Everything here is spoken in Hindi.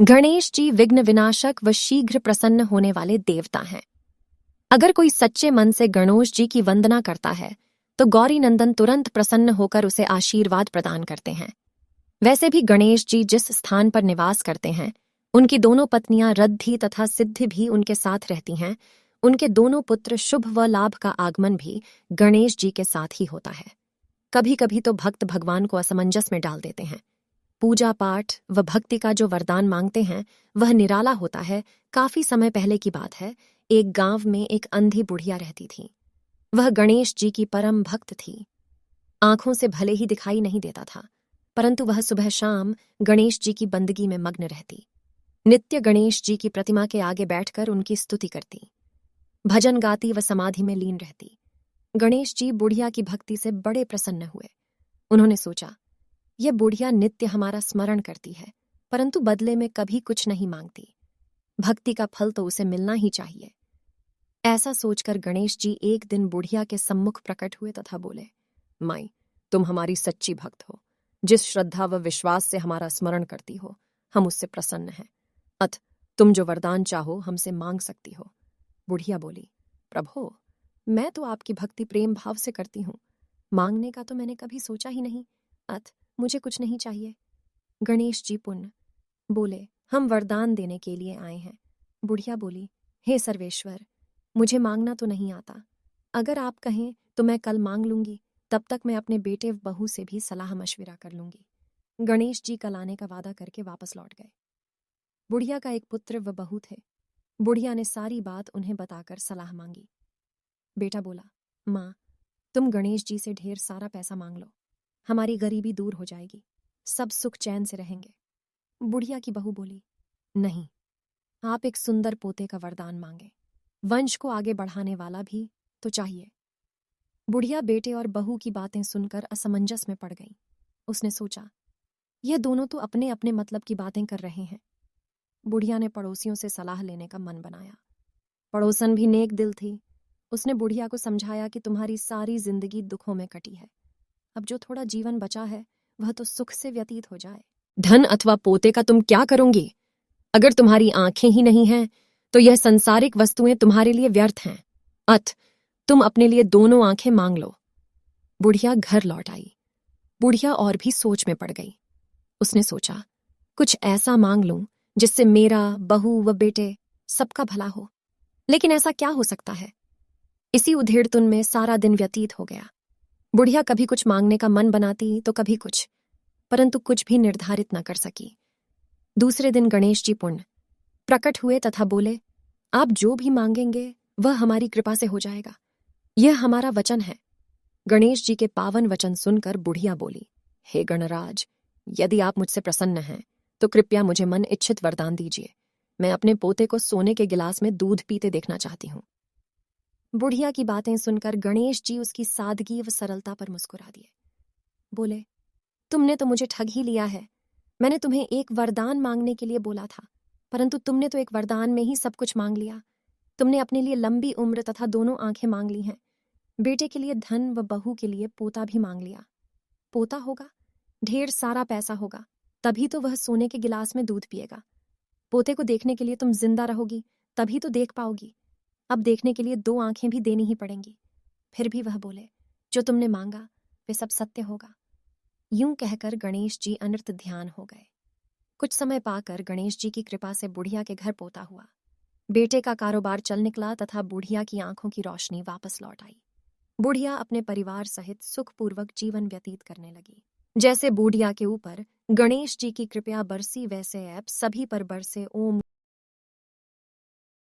गणेश जी विघ्न विनाशक व शीघ्र प्रसन्न होने वाले देवता हैं। अगर कोई सच्चे मन से गणेश जी की वंदना करता है तो गौरी नंदन तुरंत प्रसन्न होकर उसे आशीर्वाद प्रदान करते हैं। वैसे भी गणेश जी जिस स्थान पर निवास करते हैं उनकी दोनों पत्नियां रद्धि तथा सिद्धि भी उनके साथ रहती हैं। उनके दोनों पुत्र शुभ व लाभ का आगमन भी गणेश जी के साथ ही होता है। कभी कभी तो भक्त भगवान को असमंजस में डाल देते हैं। पूजा पाठ व भक्ति का जो वरदान मांगते हैं वह निराला होता है। काफी समय पहले की बात है, एक गांव में एक अंधी बुढ़िया रहती थी। वह गणेश जी की परम भक्त थी। आंखों से भले ही दिखाई नहीं देता था, परंतु वह सुबह शाम गणेश जी की बंदगी में मग्न रहती। नित्य गणेश जी की प्रतिमा के आगे बैठकर उनकी स्तुति करती, भजन गाती व समाधि में लीन रहती। गणेश जी बुढ़िया की भक्ति से बड़े प्रसन्न हुए। उन्होंने सोचा, यह बुढ़िया नित्य हमारा स्मरण करती है, परंतु बदले में कभी कुछ नहीं मांगती। भक्ति का फल तो उसे मिलना ही चाहिए। ऐसा सोचकर गणेश जी एक दिन बुढ़िया के सम्मुख प्रकट हुए तथा बोले, माई, तुम हमारी सच्ची भक्त हो। जिस श्रद्धा व विश्वास से हमारा स्मरण करती हो, हम उससे प्रसन्न हैं। अत तुम जो वरदान चाहो हमसे मांग सकती हो। बुढ़िया बोली, प्रभो, मैं तो आपकी भक्ति प्रेम भाव से करती हूँ। मांगने का तो मैंने कभी सोचा ही नहीं। अत मुझे कुछ नहीं चाहिए। गणेश जी पुण्य बोले, हम वरदान देने के लिए आए हैं। बुढ़िया बोली, हे सर्वेश्वर, मुझे मांगना तो नहीं आता। अगर आप कहें तो मैं कल मांग लूंगी, तब तक मैं अपने बेटे बहू से भी सलाह मशविरा कर लूंगी। गणेश जी कल आने का वादा करके वापस लौट गए। बुढ़िया का एक पुत्र व बहू थे। बुढ़िया ने सारी बात उन्हें बताकर सलाह मांगी। बेटा बोला, माँ, तुम गणेश जी से ढेर सारा पैसा मांग लो, हमारी गरीबी दूर हो जाएगी, सब सुख चैन से रहेंगे। बुढ़िया की बहू बोली, नहीं, आप एक सुंदर पोते का वरदान मांगे, वंश को आगे बढ़ाने वाला भी तो चाहिए। बुढ़िया बेटे और बहू की बातें सुनकर असमंजस में पड़ गई। उसने सोचा, यह दोनों तो अपने अपने मतलब की बातें कर रहे हैं। बुढ़िया ने पड़ोसियों से सलाह लेने का मन बनाया। पड़ोसन भी नेक दिल थी। उसने बुढ़िया को समझाया कि तुम्हारी सारी जिंदगी दुखों में कटी है, अब जो थोड़ा जीवन बचा है वह तो सुख से व्यतीत हो जाए। धन अथवा पोते का तुम क्या करोगी? अगर तुम्हारी आंखें ही नहीं हैं तो यह संसारिक वस्तुएं तुम्हारे लिए व्यर्थ हैं। अत तुम अपने लिए दोनों आंखें मांग लो। बुढ़िया घर लौट आई। बुढ़िया और भी सोच में पड़ गई। उसने सोचा, कुछ ऐसा मांग लूं जिससे मेरा, बहू व बेटे सबका भला हो। लेकिन ऐसा क्या हो सकता है? इसी उधेड़तुन में सारा दिन व्यतीत हो गया। बुढ़िया कभी कुछ मांगने का मन बनाती तो कभी कुछ, परंतु कुछ भी निर्धारित न कर सकी। दूसरे दिन गणेश जी पुण्य प्रकट हुए तथा बोले, आप जो भी मांगेंगे वह हमारी कृपा से हो जाएगा, यह हमारा वचन है। गणेश जी के पावन वचन सुनकर बुढ़िया बोली, हे गणराज, यदि आप मुझसे प्रसन्न हैं तो कृपया मुझे मन इच्छित वरदान दीजिए। मैं अपने पोते को सोने के गिलास में दूध पीते देखना चाहती हूँ। बुढ़िया की बातें सुनकर गणेश जी उसकी सादगी व सरलता पर मुस्कुरा दिए। बोले, तुमने तो मुझे ठग ही लिया है। मैंने तुम्हें एक वरदान मांगने के लिए बोला था, परंतु तुमने तो एक वरदान में ही सब कुछ मांग लिया। तुमने अपने लिए लंबी उम्र तथा दोनों आंखें मांग ली हैं। बेटे के लिए धन व बहू के लिए पोता भी मांग लिया। पोता होगा, ढेर सारा पैसा होगा, तभी तो वह सोने के गिलास में दूध पिएगा। पोते को देखने के लिए तुम जिंदा रहोगी, तभी तो देख पाओगी। अब देखने के लिए दो आंखें भी देनी ही पड़ेंगी। फिर भी वह बोले, जो तुमने मांगा वे सब सत्य होगा। यूं कहकर गणेश जी अनृत ध्यान हो गए। कुछ समय पाकर गणेश जी की कृपा से बुढ़िया के घर पोता हुआ। बेटे का कारोबार चल निकला तथा बुढ़िया की आंखों की रोशनी वापस लौट आई। बुढ़िया अपने परिवार सहित सुखपूर्वक जीवन व्यतीत करने लगी। जैसे बुढ़िया के ऊपर गणेश जी की कृपा बरसी, वैसे ऐप सभी पर बरसे। ओम